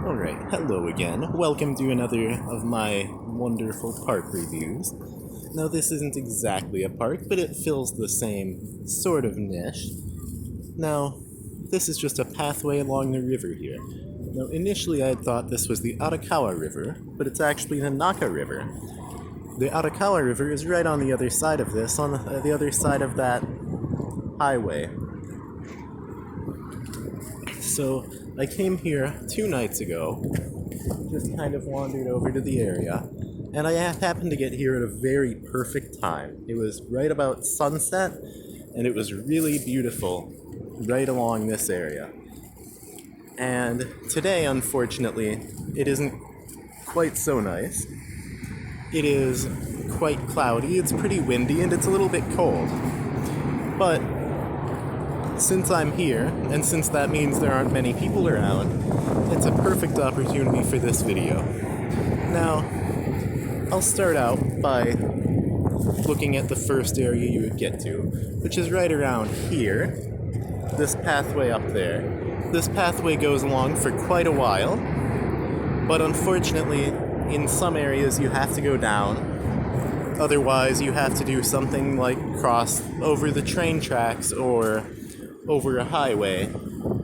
Alright, hello again. Welcome to another of my wonderful park reviews. Now, this isn't exactly a park, but it fills the same sort of niche. Now, this is just a pathway along the river here. Now, initially I had thought this was the Arakawa River, but it's actually the Naka River. The Arakawa River is right on the other side of this, on the other side of that highway. So, I came here 2 nights ago, just kind of wandered over to the area, and I happened to get here at a very perfect time. It was right about sunset, and it was really beautiful right along this area. And today, unfortunately, it isn't quite so nice. It is quite cloudy, it's pretty windy, and it's a little bit cold. But since I'm here, and since that means there aren't many people around, it's a perfect opportunity for this video. Now, I'll start out by looking at the first area you would get to, which is right around here, this pathway up there. This pathway goes along for quite a while, but unfortunately, in some areas you have to go down. Otherwise, you have to do something like cross over the train tracks or over a highway,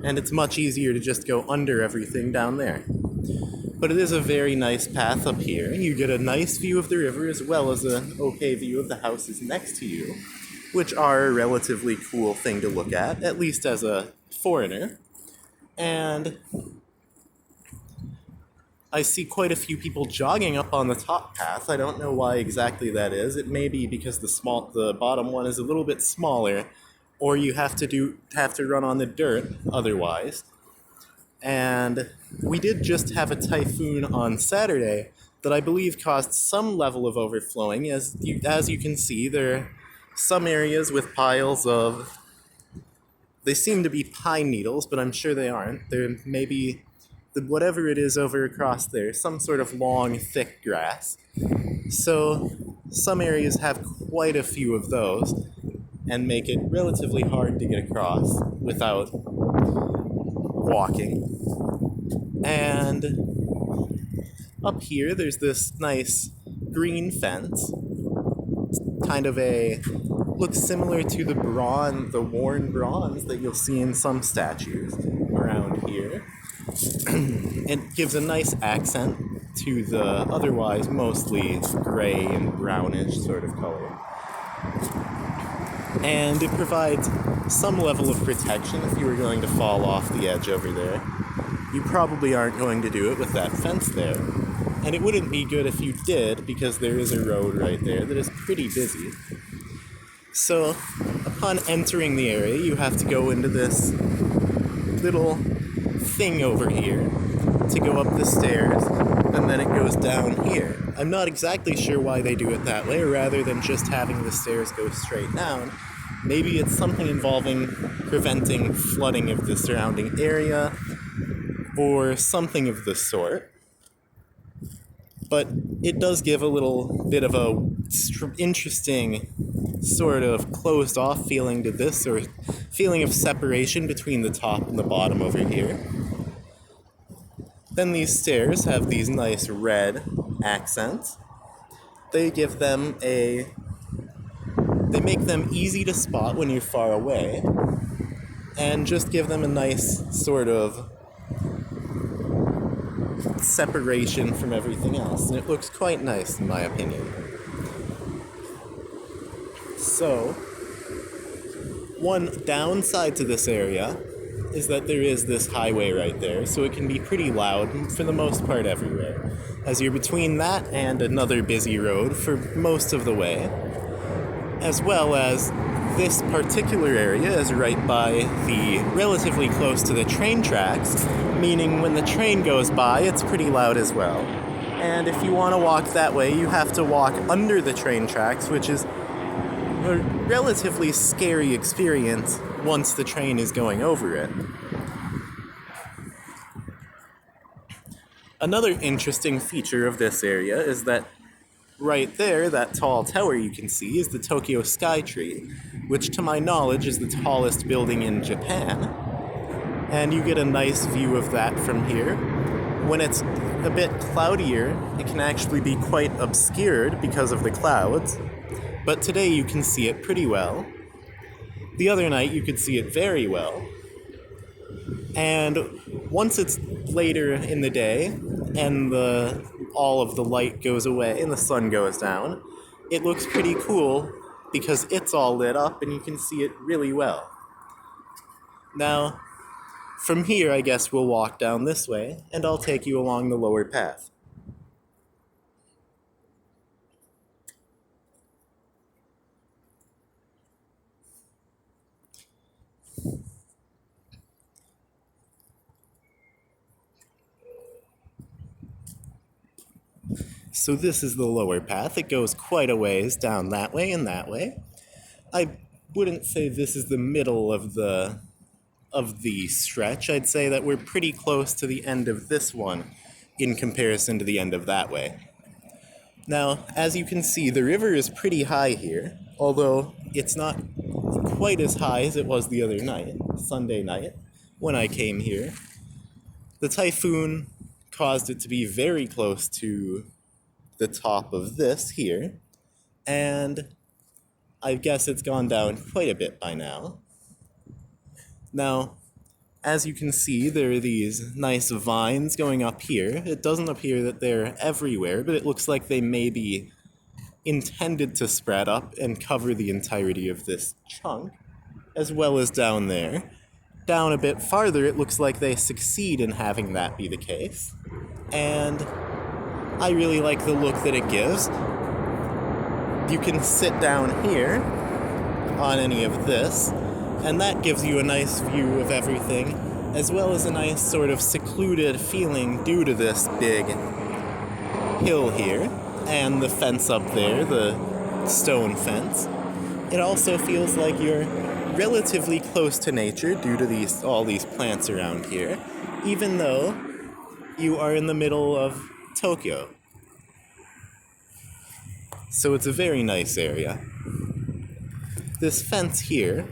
and it's much easier to just go under everything down there. But it is a very nice path up here. You get a nice view of the river as well as an okay view of the houses next to you, which are a relatively cool thing to look at least as a foreigner. And I see quite a few people jogging up on the top path. I don't know why exactly that is. It may be because the bottom one is a little bit smaller, or you have to run on the dirt otherwise. And we did just have a typhoon on Saturday that I believe caused some level of overflowing. As you can see, there are some areas with piles of... They seem to be pine needles, but I'm sure they aren't. There may be whatever it is over across there, some sort of long, thick grass. So some areas have quite a few of those, and make it relatively hard to get across without walking. And up here, there's this nice green fence. Kind of looks similar to the worn bronze that you'll see in some statues around here. It gives a nice accent to the otherwise mostly gray and brownish sort of color. And it provides some level of protection if you were going to fall off the edge over there. You probably aren't going to do it with that fence there. And it wouldn't be good if you did, because there is a road right there that is pretty busy. So, upon entering the area, you have to go into this little thing over here to go up the stairs, and then it goes down here. I'm not exactly sure why they do it that way, rather than just having the stairs go straight down. Maybe it's something involving preventing flooding of the surrounding area, or something of the sort. But it does give a little bit of a interesting sort of closed-off feeling to this, or feeling of separation between the top and the bottom over here. Then these stairs have these nice red accents. They make them easy to spot when you're far away, and just give them a nice sort of separation from everything else, and it looks quite nice in my opinion. So, one downside to this area is that there is this highway right there, so it can be pretty loud for the most part everywhere, as you're between that and another busy road for most of the way, as well as this particular area is right by relatively close to the train tracks, meaning when the train goes by, it's pretty loud as well. And if you want to walk that way, you have to walk under the train tracks, which is a relatively scary experience once the train is going over it. Another interesting feature of this area is that right there, that tall tower you can see is the Tokyo Skytree, which to my knowledge is the tallest building in Japan. And you get a nice view of that from here. When it's a bit cloudier, it can actually be quite obscured because of the clouds, but today you can see it pretty well. The other night you could see it very well. And once it's later in the day and all of the light goes away and the sun goes down, it looks pretty cool because it's all lit up and you can see it really well. Now, from here, I guess we'll walk down this way and I'll take you along the lower path. So this is the lower path. It goes quite a ways down that way and that way. I wouldn't say this is the middle of the stretch. I'd say that we're pretty close to the end of this one in comparison to the end of that way. Now, as you can see, the river is pretty high here, although it's not quite as high as it was the other night, Sunday night, when I came here. The typhoon caused it to be very close to the top of this here, and I guess it's gone down quite a bit by now. Now, as you can see, there are these nice vines going up here. It doesn't appear that they're everywhere, but it looks like they may be intended to spread up and cover the entirety of this chunk, as well as down there. Down a bit farther, it looks like they succeed in having that be the case. And I really like the look that it gives. You can sit down here on any of this, and that gives you a nice view of everything, as well as a nice sort of secluded feeling due to this big hill here, and the fence up there, the stone fence. It also feels like you're relatively close to nature due to all these plants around here, even though you are in the middle of Tokyo. So it's a very nice area. This fence here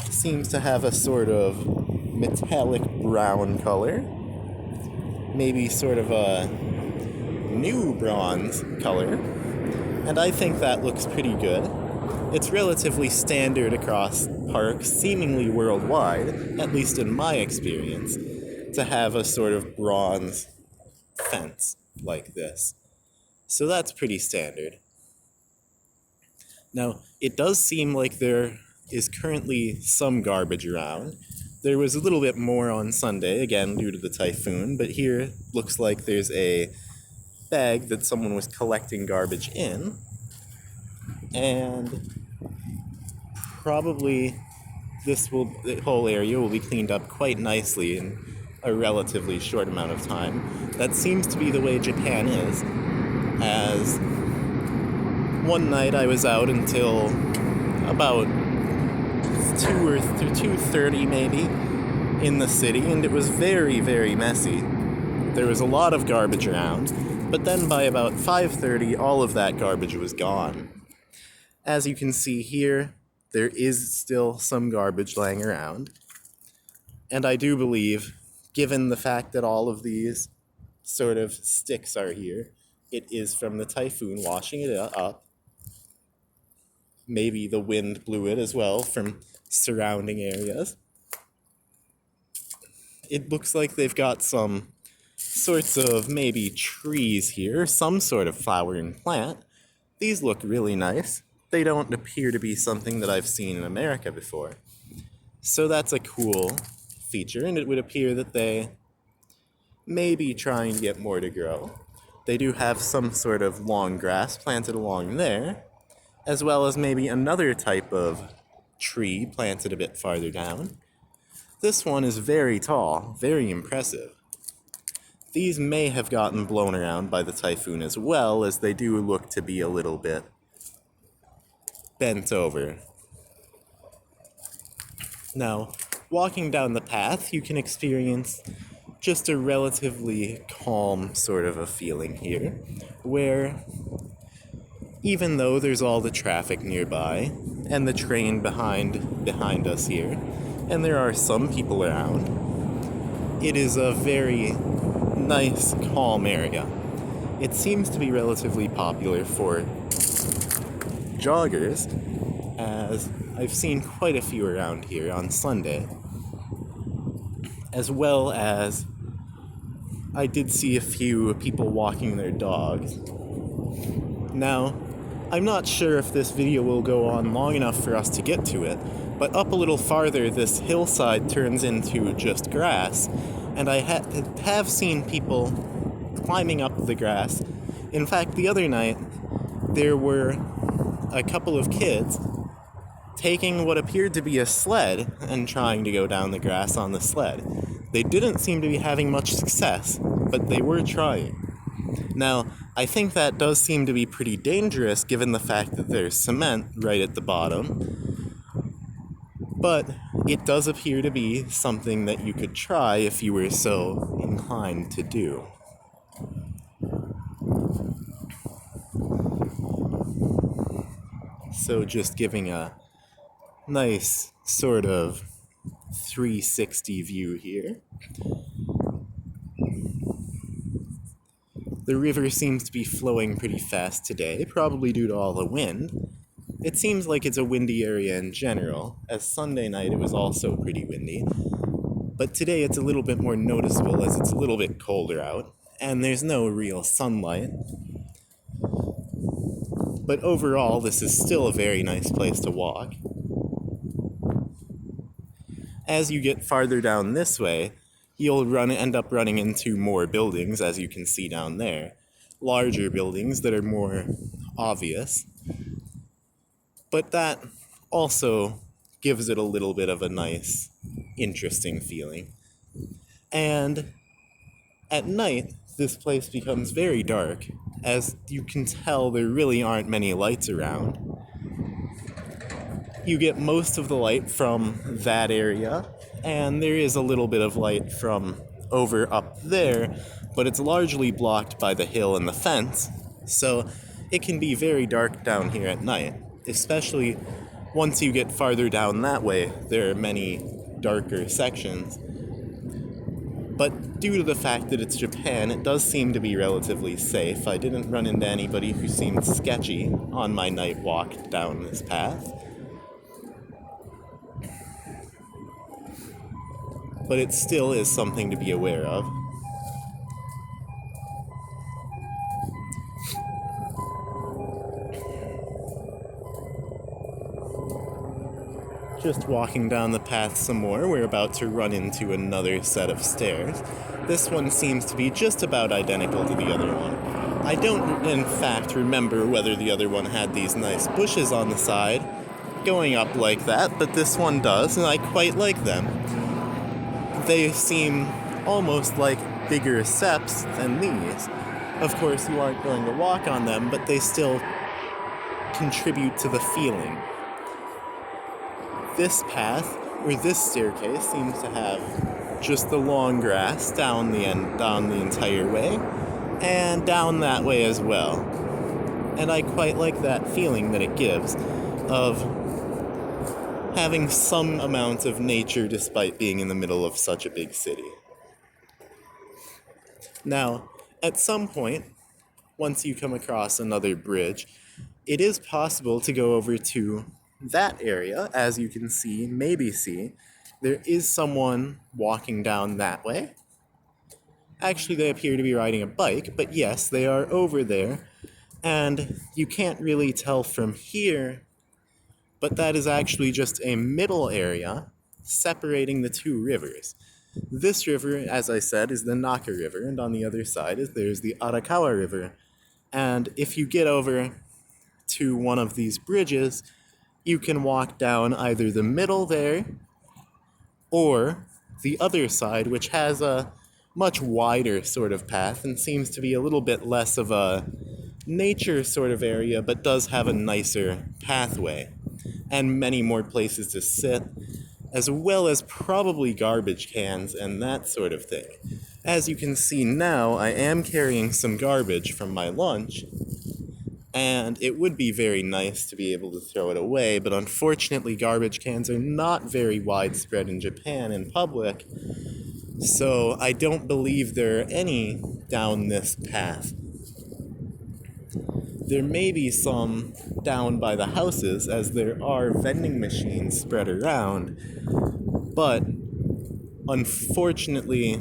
seems to have a sort of metallic brown color, maybe sort of a new bronze color, and I think that looks pretty good. It's relatively standard across parks, seemingly worldwide, at least in my experience, to have a sort of bronze fence like this. So that's pretty standard. Now, it does seem like there is currently some garbage around. There was a little bit more on Sunday, again due to the typhoon, but here looks like there's a bag that someone was collecting garbage in, and probably the whole area will be cleaned up quite nicely in a relatively short amount of time. That seems to be the way Japan is, as one night I was out until about 2:30 maybe in the city, and it was very, very messy. There was a lot of garbage around, but then by about 5:30 all of that garbage was gone. As you can see here, there is still some garbage laying around, and I do believe, given the fact that all of these sort of sticks are here, it is from the typhoon washing it up. Maybe the wind blew it as well from surrounding areas. It looks like they've got some sorts of maybe trees here, some sort of flowering plant. These look really nice. They don't appear to be something that I've seen in America before. So that's a cool feature, and it would appear that they may be trying to get more to grow. They do have some sort of long grass planted along there, as well as maybe another type of tree planted a bit farther down. This one is very tall, very impressive. These may have gotten blown around by the typhoon as well, as they do look to be a little bit bent over. Now, walking down the path, you can experience just a relatively calm sort of a feeling here, where even though there's all the traffic nearby, and the train behind us here, and there are some people around, it is a very nice, calm area. It seems to be relatively popular for joggers, as I've seen quite a few around here on Sunday, as well as I did see a few people walking their dogs. Now, I'm not sure if this video will go on long enough for us to get to it, but up a little farther, this hillside turns into just grass, and I have seen people climbing up the grass. In fact, the other night, there were a couple of kids taking what appeared to be a sled and trying to go down the grass on the sled. They didn't seem to be having much success, but they were trying. Now, I think that does seem to be pretty dangerous given the fact that there's cement right at the bottom, but it does appear to be something that you could try if you were so inclined to do. So just giving a nice sort of 360 view here. The river seems to be flowing pretty fast today, probably due to all the wind. It seems like it's a windy area in general, as Sunday night it was also pretty windy. But today it's a little bit more noticeable as it's a little bit colder out, and there's no real sunlight. But overall, this is still a very nice place to walk. As you get farther down this way, you'll end up running into more buildings, as you can see down there. Larger buildings that are more obvious. But that also gives it a little bit of a nice, interesting feeling. And at night, this place becomes very dark. As you can tell, there really aren't many lights around. You get most of the light from that area, and there is a little bit of light from over up there, but it's largely blocked by the hill and the fence, so it can be very dark down here at night, especially once you get farther down that way. There are many darker sections. But due to the fact that it's Japan, it does seem to be relatively safe. I didn't run into anybody who seemed sketchy on my night walk down this path. But it still is something to be aware of. Just walking down the path some more, we're about to run into another set of stairs. This one seems to be just about identical to the other one. I don't, in fact, remember whether the other one had these nice bushes on the side going up like that, but this one does, and I quite like them. They seem almost like bigger steps than these. Of course, you aren't going to walk on them, but they still contribute to the feeling. This path, or this staircase, seems to have just the long grass down the entire way, and down that way as well. And I quite like that feeling that it gives of having some amount of nature despite being in the middle of such a big city. Now, at some point, once you come across another bridge, it is possible to go over to that area. As you can see, maybe see, there is someone walking down that way. Actually, they appear to be riding a bike, but yes, they are over there, and you can't really tell from here, but that is actually just a middle area separating the two rivers. This river, as I said, is the Naka River, and on the other side there's the Arakawa River. And if you get over to one of these bridges, you can walk down either the middle there or the other side, which has a much wider sort of path and seems to be a little bit less of a nature sort of area, but does have a nicer pathway and many more places to sit, as well as probably garbage cans and that sort of thing. As you can see now, I am carrying some garbage from my lunch, and it would be very nice to be able to throw it away, but unfortunately garbage cans are not very widespread in Japan in public, So I don't believe there are any down this path. There may be some down by the houses, as there are vending machines spread around, but unfortunately,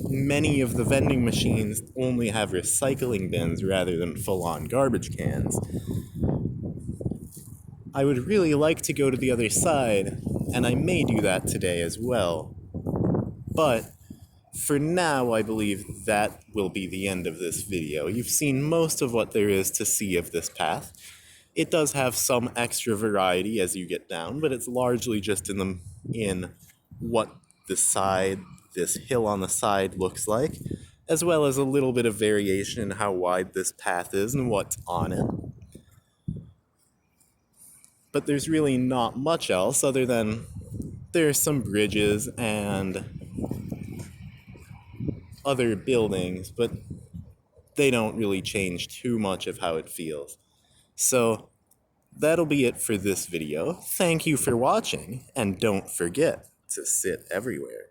many of the vending machines only have recycling bins rather than full-on garbage cans. I would really like to go to the other side, and I may do that today as well. But for now, I believe that will be the end of this video. You've seen most of what there is to see of this path. It does have some extra variety as you get down, but it's largely just in what the side, this hill on the side looks like, as well as a little bit of variation in how wide this path is and what's on it. But there's really not much else other than there's some bridges and other buildings, but they don't really change too much of how it feels. So that'll be it for this video. Thank you for watching, and don't forget to sit everywhere.